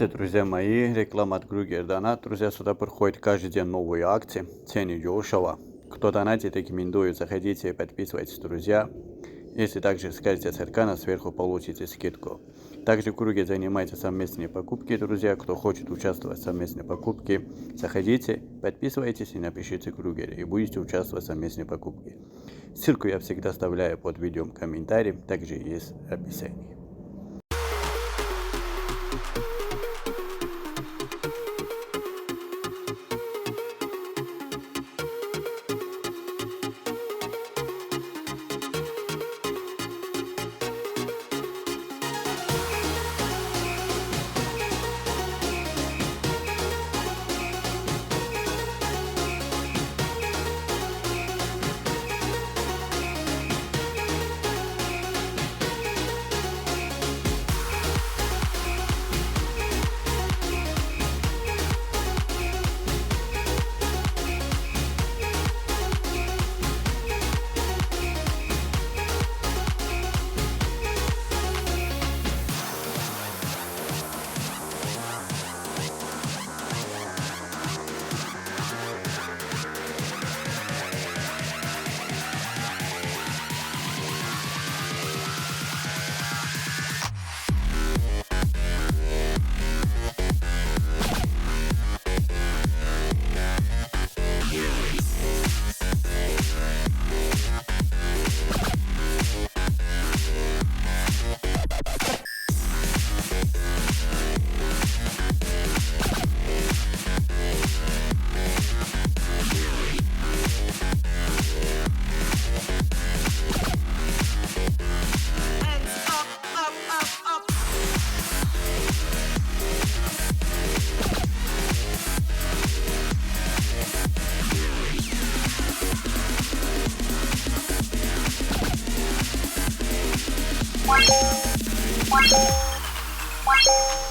Друзья мои, реклама от Кругер Донат. Друзья, сюда приходят каждый день новые акции, цены дешево. Кто донатит, рекомендую, заходите и подписывайтесь, друзья. Если также скажете церкана, сверху получите скидку. Также Кругер занимается совместные покупки, друзья. Кто хочет участвовать в совместной покупке, заходите, подписывайтесь и напишите Кругер, и будете участвовать в совместной покупке. Ссылку я всегда оставляю под видео в комментарии, также есть в описании. What?